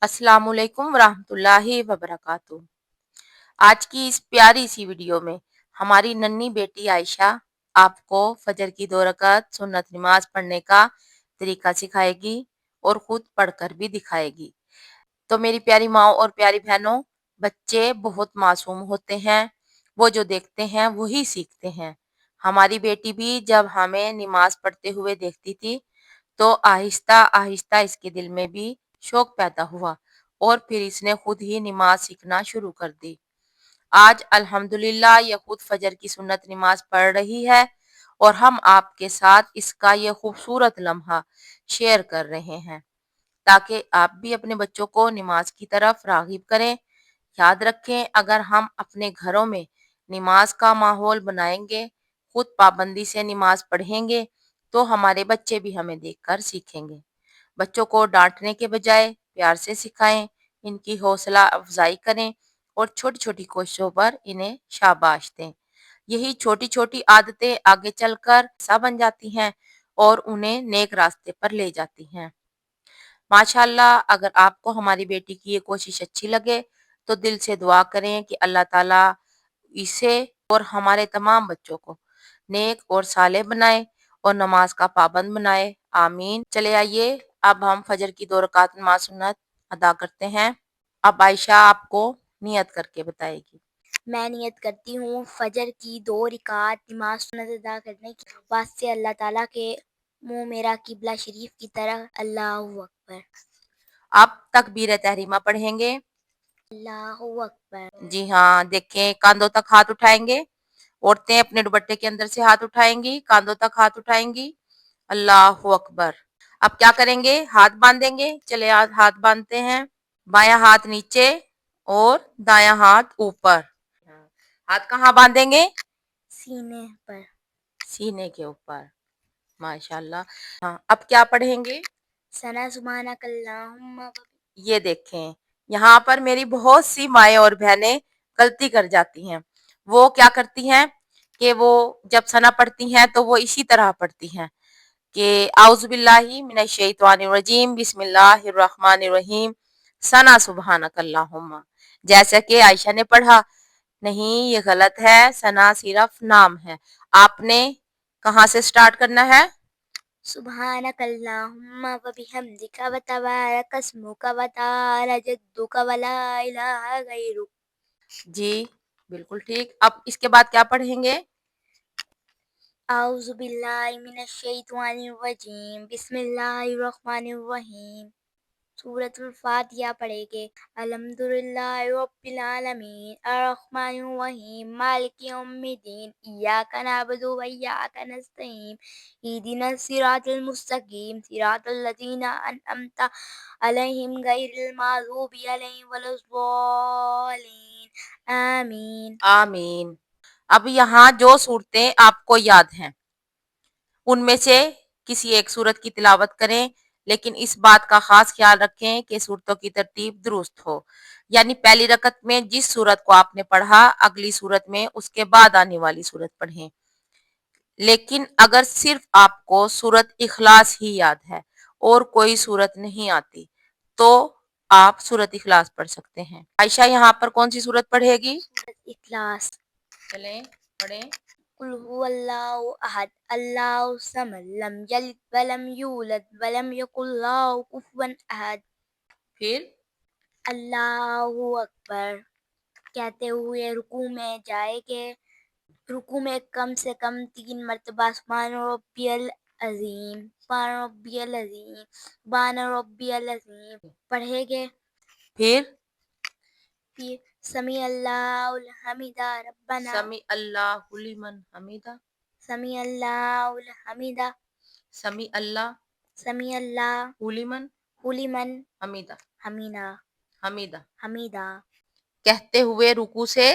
अस्सलाम वालेकुम रहमतुल्लाहि व बरकातुहू। आज की इस प्यारी सी वीडियो में हमारी नन्ही बेटी आयशा आपको फजर की 2 रकात सुन्नत नमाज पढ़ने का तरीका सिखाएगी और खुद पढ़कर भी दिखाएगी। तो मेरी प्यारी माँ और प्यारी बहनों, बच्चे बहुत मासूम होते हैं, वो जो देखते हैं वही सीखते हैं। हमारी बेटी भी जब हमें नमाज पढ़ते हुए देखती थी तो आहिस्ता आहिस्ता इसके दिल में भी शौक पैदा हुआ और फिर इसने खुद ही नमाज सीखना शुरू कर दी। आज अल्हम्दुलिल्लाह ये खुद फजर की सुन्नत नमाज पढ़ रही है और हम आपके साथ इसका ये खूबसूरत लम्हा शेयर कर रहे हैं ताकि आप भी अपने बच्चों को नमाज की तरफ राग़िब करें। याद रखें, अगर हम अपने घरों में नमाज का माहौल बनाएंगे, खुद पाबंदी से नमाज पढ़ेंगे, तो हमारे बच्चे भी हमें देखकर सीखेंगे। बच्चों को डांटने के बजाय प्यार से सिखाएं, इनकी हौसला अफजाई करें और छोटी छोटी कोशिशों पर इन्हें शाबाश दें। यही छोटी छोटी आदतें आगे चलकर ऐसा बन जाती हैं और उन्हें नेक रास्ते पर ले जाती हैं। माशाल्लाह, अगर आपको हमारी बेटी की ये कोशिश अच्छी लगे तो दिल से दुआ करें कि अल्लाह ताला इसे और हमारे तमाम बच्चों को नेक और साले बनाए और नमाज का पाबंद बनाए। आमीन। चले आइए, अब हम फजर की 2 रकात नमाज सुन्नत अदा करते हैं। अब आयशा आपको नियत करके बताएगी। मैं नियत करती हूँ फजर की 2 रिकात नमाज सुन्नत अदा करने की वास्ते अल्लाह ताला के मुँह मेरा किबला शरीफ की तरफ। अल्लाहु अकबर। आप तकबीर तहरीमा पढ़ेंगे। अल्लाहु अकबर। जी हाँ, देखें, कांधों तक हाथ उठाएंगे। औरतें अपने दुपट्टे के अंदर से हाथ उठाएंगी, कांधों तक हाथ उठाएंगी। अल्लाहु अकबर। अब क्या करेंगे? हाथ बांधेंगे। चले आज हाथ बांधते हैं। बायां हाथ नीचे और दायां हाथ ऊपर। हाथ कहाँ बांधेंगे? सीने पर। सीने के ऊपर। माशाल्लाह। हाँ, अब क्या पढ़ेंगे? सना सुबहानक अल्लाहुम्मा। ये देखें, यहाँ पर मेरी बहुत सी माएँ और बहनें गलती कर जाती हैं। वो क्या करती हैं कि वो जब सना पढ़ती हैं तो वो इसी तरह पढ़ती हैं कि आउज़ु बिल्लाहि मिनश शैतानिर रजीम बिस्मिल्लाहिर रहमानिर रहीम सना सुबहानक अल्लाहुम्मा। जैसा कि आयशा ने पढ़ा। नहीं, ये गलत है। सना सिर्फ नाम है। आपने कहाँ से स्टार्ट करना है? सुबहानक अल्लाहुम्मा व बिहम्दिका व तबारक अस्मुका व तआला जद्दुका व ला इलाहा गैरुक। जी, बिल्कुल ठीक। अब इसके बाद क्या पढ़ेंगे? आउज़ु बिल्लाहि मिनश शैतानिर रजीम बिस्मिल्लाहिर रहमानिर रहीम। सूरतुल फातिहा पढ़ेंगे। अल्हम्दुलिल्लाहि रब्बिल आलमीन अर्रहमानिर रहीम मालिकि यौमिद्दीन इय्याका नअबुदु व इय्याका नस्तईन इहदिनस सिरातल मुस्तकीम सिरातल लज़ीना अनअमता अलैहिम गैरिल मग़दूबि अलैहिम वलद्दॉलीन। आमीन। आमीन। अब यहाँ जो सूरतें आपको याद हैं उनमें से किसी एक सूरत की तिलावत करें, लेकिन इस बात का खास ख्याल रखें कि सूरतों की तरतीब दुरुस्त हो। यानी पहली रकत में जिस सूरत को आपने पढ़ा, अगली सूरत में उसके बाद आने वाली सूरत पढ़ें। लेकिन अगर सिर्फ आपको सूरत इखलास ही याद है और कोई सूरत नहीं आती तो आप सूरत इखलास पढ़ सकते हैं। आयशा यहाँ पर कौन सी सूरत पढ़ेगी? इखलास। चलें पढ़ें। कुल हुवल्लाहु अहद अल्लाहु समद लम यलिद वलम यूलद वलम यकुल लहु कुफुवन अहद। फिर अल्लाहु अकबर कहते हुए रुकू में जाएंगे। रुकू में कम से कम 3 मरतबा सुभान रब्बियल अजीम सुभान रब्बियल अजीम सुभान रब्बियल अजीम पढ़ेंगे। फिर समी अल्लाहुल हमीदा रब्बना समी अल्लाहु लिमन हमीदा। समी अल्लाहुल हमीदा समी अल्लाह समी अल्लाह लिमन हुलिमन हमीदा। हमीदा हमीदा हमीदा। कहते हुए रुकू से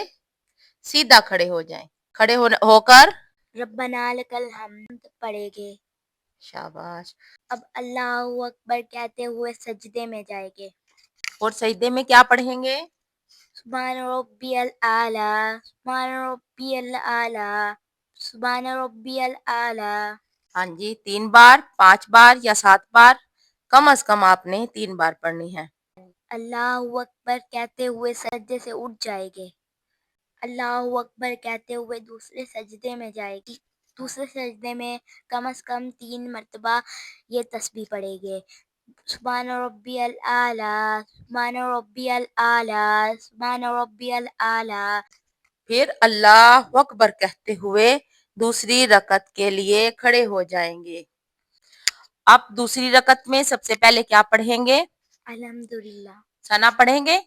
सीधा खड़े हो जाएं। खड़े होकर रब्बना लकल हम्द पढ़ेंगे। शाबाश। अब अल्लाहु अकबर कहते हुए सजदे में जाएंगे। और सजदे में क्या पढ़ेंगे? सुभान रब्बियल आला सुभान रब्बियल आला सुभान रब्बियल आला। हाँ जी, 3 बार, 5 बार या 7 बार, कम से कम आपने 3 बार पढ़नी है। اللہ اکبر کہتے ہوئے سجدے سے اٹھ جائے گے، اللہ اکبر کہتے ہوئے دوسرے سجدے میں جائے گی، دوسرے سجدے میں کم از کم 3 مرتبہ یہ تسبیح پڑھے گے، سبحان ربی الاعلیٰ، سبحان ربی الاعلیٰ، سبحان ربی الاعلیٰ۔ پھر اللہ اکبر کہتے ہوئے دوسری رکعت کے لیے کھڑے ہو جائیں گے۔ اب دوسری رکعت میں سب سے پہلے کیا پڑھیں گے؟ الحمدللہ۔ ثنا پڑھیں گے؟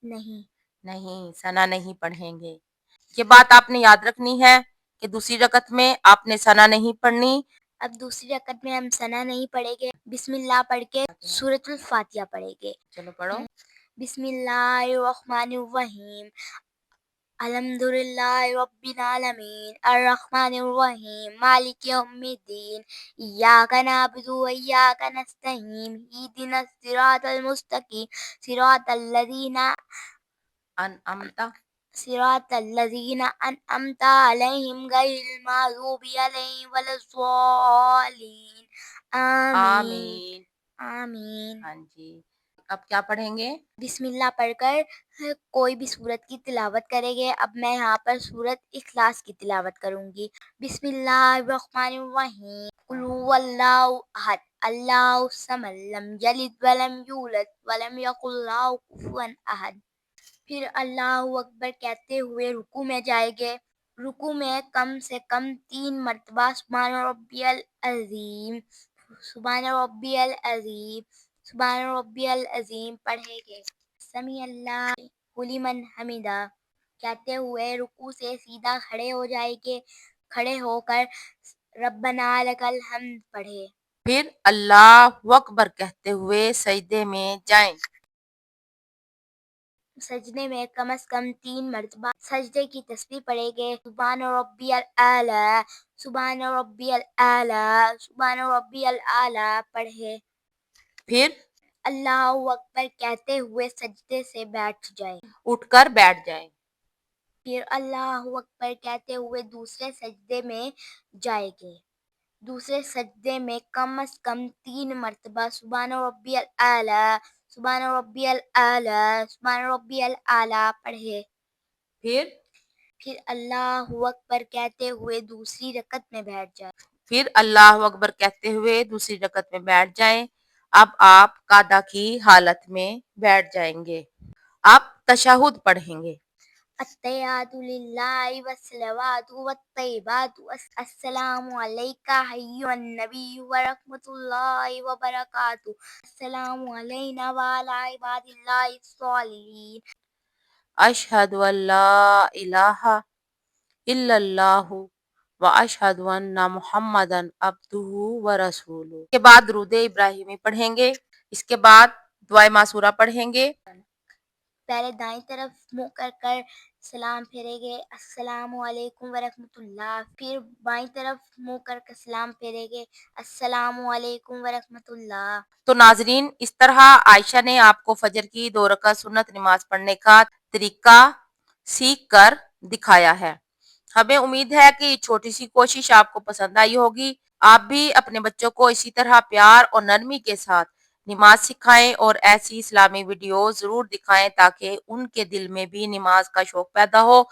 نہیں۔ نہیں، ثنا نہیں پڑھیں گے۔ یہ بات آپ نے یاد رکھنی ہے کہ دوسری رکعت میں آپ نے ثنا نہیں پڑھنی۔ اب دوسری رکعت میں ہم ثنا نہیں پڑھیں گے، بسم اللہ پڑھ کے سورۃ الفاتحہ پڑھیں گے۔ چلو پڑھو۔ بسم اللہ الرحمن الرحیم، الحمدللہ رب العالمین، الرحمن الرحیم، مالک یوم الدین، ایاک نعبد و ایاک نستعین، اہدنا الصراط المستقیم، صراط الذین انعمت علیہم غیر المغضوب علیہم ولا الضالین، آمین آمین۔ ہاں جی، اب کیا پڑھیں گے؟ بسم اللہ پڑھ کر کوئی بھی سورت کی تلاوت کریں گے۔ اب میں یہاں پر سورت اخلاص کی تلاوت کروں گی۔ بسم اللہ الرحمن الرحیم، قل هو اللہ احد اللہ الصمد لم یلد ولم یولد ولم یکن لہ کفوا احد۔ پھر اللہ اکبر کہتے ہوئے رکوع میں جائیں گے، رکوع میں کم سے کم 3 مرتبہ سبحان ربی العظیم، سبحان ربی العظیم، سبحان ربی العظیم پڑھیں گے۔ سمیع اللہ لمن حمدہ کہتے ہوئے رکوع سے سیدھا کھڑے ہو جائیں گے، کھڑے ہو کر ربنا لک الحمد پڑھے۔ پھر اللہ اکبر کہتے ہوئے سجدے میں جائیں۔ سجدے میں کم از کم 3 مرتبہ سجدے کی تسبیح پڑھیں گے، سبحان ربی الاعلیٰ، سبحان ربی الاعلیٰ، سبحان ربی الاعلیٰ پڑھے۔ پھر اللہ اکبر کہتے ہوئے سجدے سے بیٹھ جائیں، اٹھ کر بیٹھ جائیں۔ پھر اللہ اکبر کہتے ہوئے دوسرے سجدے میں جائیں گے، دوسرے سجدے میں کم از کم 3 مرتبہ سبحان ربی الاعلیٰ، سبحان ربی الاعلیٰ، سبحان ربی الاعلیٰ پڑھے۔ پھر اللہ اکبر کہتے ہوئے دوسری رکعت میں بیٹھ جائیں، پھر اللہ اکبر کہتے ہوئے دوسری رکعت میں بیٹھ جائیں۔ اب آپ قعدہ کی حالت میں بیٹھ جائیں گے۔ آپ تشہد پڑھیں گے۔ التحیات للہ والصلوات والطیبات السلام علیک ایھا النبی ورحمۃ اللہ وبرکاتہ، السلام علینا وعلی عباد اللہ الصالحین، اشہد ان لا الہ الا اللہ واشہد ان محمدن عبدہ ورسولہ۔ اس کے بعد درود ابراہیمی پڑھیں گے۔ اس کے بعد دعائے معصورہ پڑھیں گے۔ پہلے دائیں طرف منہ کر کر سلام پھیریں گے، السلام علیکم ورحمۃ اللہ، پھر بائیں طرف منہ کر کے سلام پھیریں گے، السلام علیکم ورحمۃ اللہ۔ تو ناظرین، اس طرح عائشہ نے آپ کو فجر کی 2 رکعت سنت نماز پڑھنے کا طریقہ سیکھ کر دکھایا ہے۔ ہمیں امید ہے کہ یہ چھوٹی سی کوشش آپ کو پسند آئی ہوگی۔ آپ بھی اپنے بچوں کو اسی طرح پیار اور نرمی کے ساتھ نماز سکھائیں اور ایسی اسلامی ویڈیو ضرور دکھائیں تاکہ ان کے دل میں بھی نماز کا شوق پیدا ہو۔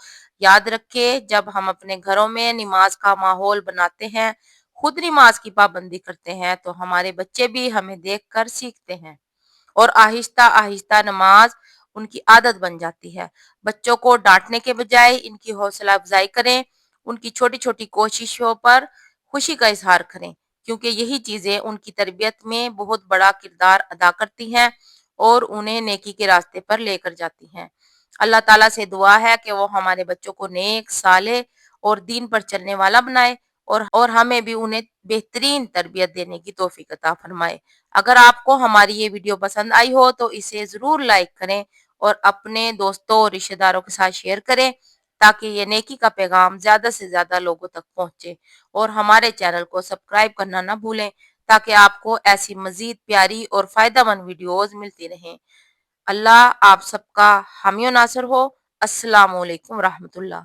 یاد رکھیں، جب ہم اپنے گھروں میں نماز کا ماحول بناتے ہیں، خود نماز کی پابندی کرتے ہیں، تو ہمارے بچے بھی ہمیں دیکھ کر سیکھتے ہیں اور آہستہ آہستہ نماز ان کی عادت بن جاتی ہے۔ بچوں کو ڈانٹنے کے بجائے ان کی حوصلہ افزائی کریں، ان کی چھوٹی چھوٹی کوششوں پر خوشی کا اظہار کریں، کیونکہ یہی چیزیں ان کی تربیت میں بہت بڑا کردار ادا کرتی ہیں اور انہیں نیکی کے راستے پر لے کر جاتی ہیں۔ اللہ تعالیٰ سے دعا ہے کہ وہ ہمارے بچوں کو نیک، صالح اور دین پر چلنے والا بنائے اور ہمیں بھی انہیں بہترین تربیت دینے کی توفیق عطا فرمائے۔ اگر آپ کو ہماری یہ ویڈیو پسند آئی ہو تو اسے ضرور لائک کریں اور اپنے دوستوں اور رشتہ داروں کے ساتھ شیئر کریں تاکہ یہ نیکی کا پیغام زیادہ سے زیادہ لوگوں تک پہنچے، اور ہمارے چینل کو سبسکرائب کرنا نہ بھولیں تاکہ آپ کو ایسی مزید پیاری اور فائدہ مند ویڈیوز ملتی رہیں۔ اللہ آپ سب کا حامی و ناصر ہو۔ السلام علیکم ورحمۃ اللہ۔